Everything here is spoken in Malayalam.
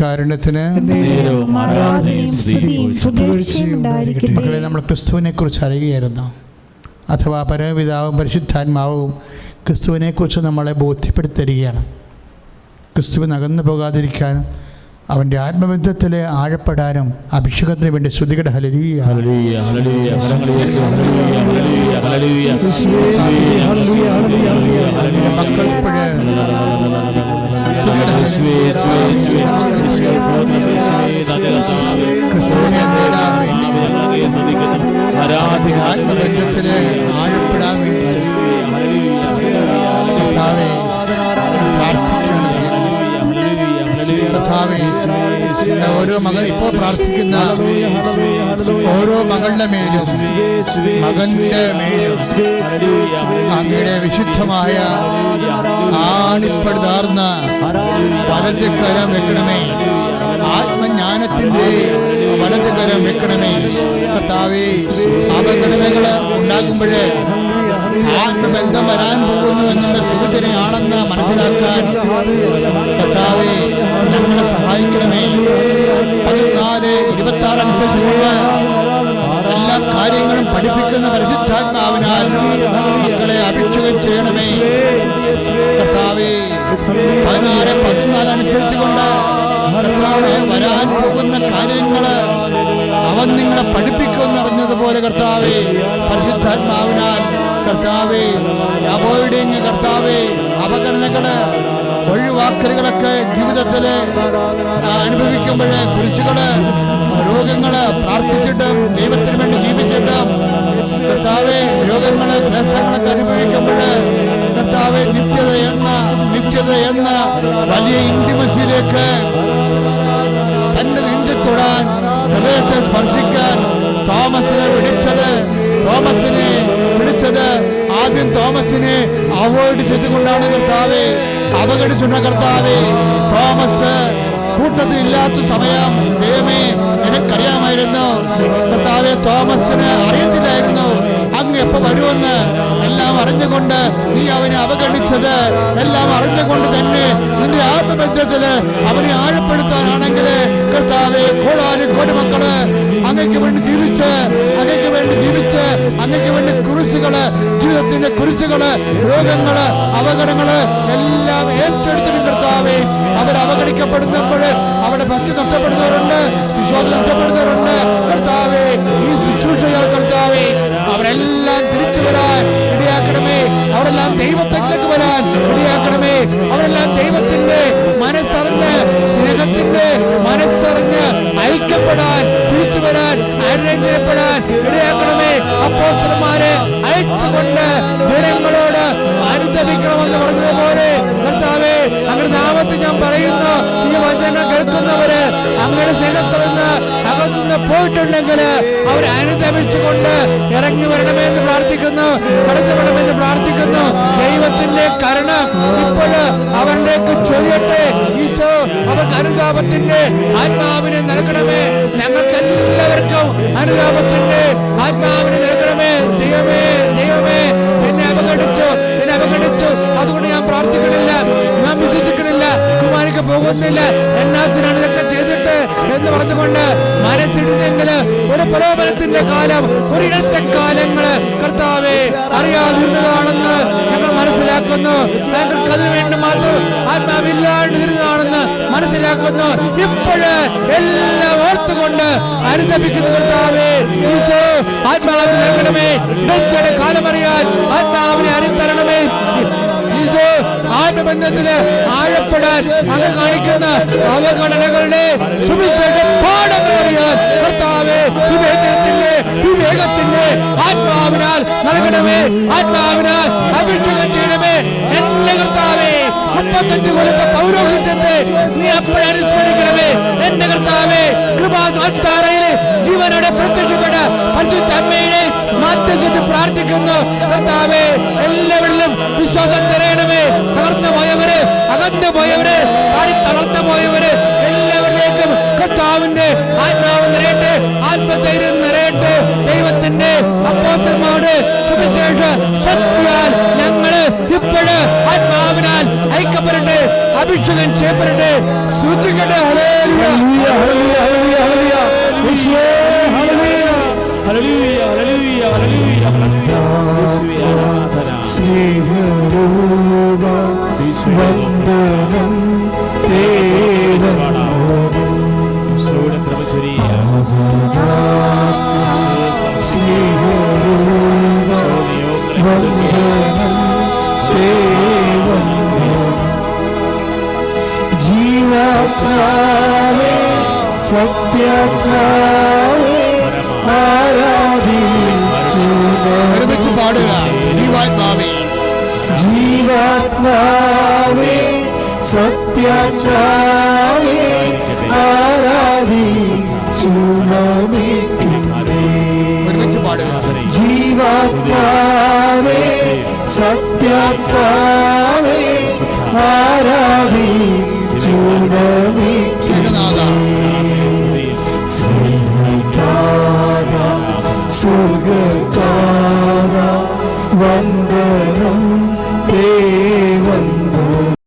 ദിവ്യകാരുണ്യത്തിന് മക്കളെ, നമ്മൾ ക്രിസ്തുവിനെ കുറിച്ച് അറിയുകയായിരുന്നു. അഥവാ പരമപിതാവും പരിശുദ്ധാത്മാവും ക്രിസ്തുവിനെക്കുറിച്ച് നമ്മളെ ബോധ്യപ്പെടുത്തരികയാണ്. ക്രിസ്തുവിന് അകന്നു പോകാതിരിക്കാനും അവൻ്റെ ആത്മബന്ധത്തിൽ ആഴപ്പെടാനും അഭിഷേകത്തിന് വേണ്ടി ശ്രുതികട ഹല്ലേലൂയ ഹല്ലേലൂയ ഹല്ലേലൂയ ആത്മബന്ധത്തിന് ആഴപ്പെടാൻ ഓരോ മകൾ ഇപ്പോൾ പ്രാർത്ഥിക്കുന്ന ഓരോ മകളുടെ മേലും മകന്റെ മേലും അങ്ങയുടെ വിശുദ്ധമായ ആണിപ്പടുതാർന്ന വലത് കരം വെക്കണമേ. ആത്മജ്ഞാനത്തിന്റെ വലത് കരം വെക്കണമേ. കർത്താവേ, അപകടങ്ങൾ ഉണ്ടാകുമ്പോഴേ ആത്മബന്ധം വരാൻ പോകുന്നു എന്നുള്ള സൂചനയാണെന്ന് മനസ്സിലാക്കാൻ കർത്താവേ ഞങ്ങളെ സഹായിക്കണമേ. 14:26 അനുസരിച്ചുള്ള എല്ലാ കാര്യങ്ങളും പഠിപ്പിക്കുന്ന പരിശുദ്ധാത്മാവിനാൽ മക്കളെ അഭിഷേകം ചെയ്യണമേ. കർത്താവേ, 16:14 അനുസരിച്ചുകൊണ്ട് കർത്താവേ വരാൻ പോകുന്ന കാര്യങ്ങള് അവൻ നിങ്ങളെ പഠിപ്പിക്കുമെന്നറിഞ്ഞതുപോലെ കർത്താവേ പരിശുദ്ധാത്മാവിനാൽ കർത്താവേ അവോയ്ഡിങ് കർത്താവേ അപകടങ്ങള് ഒഴിവാക്കലുകളൊക്കെ ജീവിതത്തില് അനുഭവിക്കുമ്പോഴേ കുരിശുകള് രോഗങ്ങള് പ്രാർത്ഥിച്ചിട്ടും ദൈവത്തിന് വേണ്ടി ജീവിച്ചിട്ടും കർത്താവേ രോഗങ്ങള് ക്ലേശങ്ങളൊക്കെ അനുഭവിക്കുമ്പോഴ് കർത്താവേ നിത്യത എന്ന വലിയ ഇന്റിമസിയിലേക്ക് തന്നെ നെഞ്ചു തൊടാൻ ഹൃദയത്തെ സ്പർശിക്കാൻ തോമസിനെ വിളിച്ചത് ആദ്യം തോമസിനെ അവോയ്ഡ് ചെയ്തുകൊണ്ടാണ് കർത്താവേ, അവഗണിച്ചുള്ള കർത്താവേ. തോമസ് കൂട്ടത്തിൽ ഇല്ലാത്ത സമയം ദൈവമേ എനിക്കറിയാമായിരുന്നു കർത്താവേ, തോമസിന് അറിയത്തില്ലായിരുന്നു അങ്ങ് എപ്പോ വരുമെന്ന്. എല്ലാം അറിഞ്ഞുകൊണ്ട് നീ അവനെ അവഗണിച്ചത് എല്ലാം അറിഞ്ഞുകൊണ്ട് തന്നെ നിന്റെ ആത്മബന്ധത്തില് അവനെ ആഴപ്പെടുത്താനാണെങ്കിൽ കർത്താവേ കോടാനുകോടി മക്കള് അങ്ങയ്ക്ക് വേണ്ടി ജീവിച്ച് അങ്ങയ്ക്ക് വേണ്ടി കുരിശുകള് ജീവിതത്തിന്റെ കുരിശുകള് രോഗങ്ങള് അപകടങ്ങള് എല്ലാം ഏറ്റെടുത്തിട്ടും കർത്താവേ അവർ അവഗണിക്കപ്പെടുന്നപ്പോൾ അവരുടെ ഭക്തി നഷ്ടപ്പെടുന്നവരുണ്ട്, വിശ്വാസം നഷ്ടപ്പെടുന്നവരുണ്ട് കർത്താവേ. ഈ ശുശ്രൂഷകൾ കർത്താവേ അവരെല്ലാം തിരിച്ചു വരാൻ ഇടയാക്കണമേ. അവരെല്ലാം ദൈവത്തിലേക്ക് വരാൻ ഇടയാക്കണമേ. അവരെല്ലാം ദൈവത്തിന്റെ മനസ്സറിഞ്ഞ് സ്നേഹത്തിന്റെ മനസ്സറിഞ്ഞ് ഐക്യപ്പെടാൻ തിരിച്ചു വരാൻ അനുരഞ്ജനപ്പെടാൻ ഇടയാക്കണമേ. അപ്പോസ്തലന്മാരെ അയച്ചുകൊണ്ട് ജനങ്ങളോട് അനുദപിക്കണമെന്ന് പറഞ്ഞതുപോലെ കർത്താവേ അങ്ങയുടെ നാമത്തിൽ ഞാൻ പറയുന്നു, ഈ വചനം കേൾക്കുന്നവര് അങ്ങയുടെ സ്നേഹത്തിൽ നിന്ന് അകന്ന് പോയിട്ടുണ്ടെങ്കിൽ അവരെ അനുദപിച്ചുകൊണ്ട് ഇറങ്ങി വരണമെന്ന് പ്രാർത്ഥിക്കുന്നു, കടന്നു വരണമെന്ന് പ്രാർത്ഥിക്കുന്നു. ദൈവത്തിന്റെ കരുണ ഇപ്പോൾ അവരിലേക്ക് ചൊരിയട്ടെ. ഈശോ അവർക്ക് അനുതാപത്തിന്റെ ആത്മാവിനെ നൽകണമേ. ഞങ്ങൾക്ക് എല്ലാവർക്കും അനുതാപത്തിന്റെ ആത്മാവിനെ നൽകണമേ. ദൈവമേ എന്നെ അവഗണിച്ചു. അതുകൊണ്ട് ഞാൻ പ്രാർത്ഥിക്കണില്ല, ഞാൻ വിശ്വസിക്കണില്ല, കുമാരിക്ക് പോകുന്നില്ല, എന്നാത്തിനാണ് ഇതൊക്കെ ചെയ്തിട്ട് എന്ന് പറഞ്ഞുകൊണ്ട് മനസ്സിടുന്നെങ്കിൽ ഒരു പ്രലോഭനത്തിന്റെ കാലം, ഒരു ഇടത്തക്കാലങ്ങള് കർത്താവേ അറിയാതിരുന്നതാണെന്ന് ഞങ്ങൾ മനസ്സിലാക്കുന്നു. ഞങ്ങൾക്ക് അതിനു വേണ്ടി മാത്രം ആത്മാവില്ലാണ്ടിരുന്നതാണെന്ന് മനസ്സിലാക്കുന്നു. ഇപ്പോഴ് എല്ലാം ഓർത്തുകൊണ്ട് അനുദപിക്കുന്ന കർത്താവേ ഈശോ ആത്മാവിനെ നൽകണമേ. കാലമറിയാൻ ആത്മാവിനെ അനുതരണമേ. ഈശോ ആത്മബന്ധത്തിന് ആഴപ്പെടാൻ അങ്ങ് കാണിക്കുന്ന അവഗണനകളുടെ സുവിശേഷ പാഠങ്ങൾ അറിയാൻ കർത്താവേ വിവേകത്തിന്റെ ആത്മാവിനാൽ നൽകണമേ. ആത്മാവിനാൽ അഭിഷേകം ചെയ്യണമേ. എന്റെ കർത്താവേ 35 കൊല്ലത്തെ പൗരോഹിത്യത്തെ നീ അപ്പോഴനുസ്മരിക്കണമേ. എന്റെ കർത്താവേ കൃപാസ്ഥാനയിലെ ജീവനോടെ പ്രത്യക്ഷപ്പെട്ട പരിശുദ്ധ അമ്മയുടെ മാധ്യസ്ഥത്തിൽ പ്രാർത്ഥിക്കുന്നു കർത്താവേ. എല്ലാവരിലും വിശ്വാസം തരയണമേ. തകർന്നു പോയവര്, അകന്നു പോയവര്, തളർന്നു പോയവര് എല്ലാവരിലേക്കും കർത്താവിന്റെ ആത്മാവ് നിറയട്ടെ, ആത്മധൈര്യം നിറയട്ടെ. ദൈവത്തിന്റെ അപ്പോസ്തലന്മാരുടെ സുവിശേഷ ശക്തിയാൽ ഞങ്ങള് ഇപ്പോഴ് ആത്മാവിനാൽ ഐക്യപ്പെടട്ടെ, അഭിഷേകം ചെയ്യപ്പെടട്ടെ. ശ്രദ്ധിക്കട്ടെ. ഹല്ലേലൂയ. ഹല്ലേലൂയ ഹല്ലേലൂയ ഹല്ലേലൂയ യേശുവേ ആരാധന സ്നേഹരൂപ വന്ദനം യേശുവേ കൃപ ചൊരിയ സ്നേഹരൂപ വന്ദനം ജീവാത്മാവേ സത്യാത്മാവേ ഒരുമിച്ച് പാടുക. ജീവാത്മാവേ ജീവാത്മാവേ സത്യാത്മാവേ ആരാധിച്ചു നമിക്കുന്നേ. ഒരുമിച്ച് പാടുക. ജീവാത്മാവേ സത്യാത്മാവേ ആരാധിച്ചു നമിക്കുന്നേ. സ്വർഗകാര വന്ദനം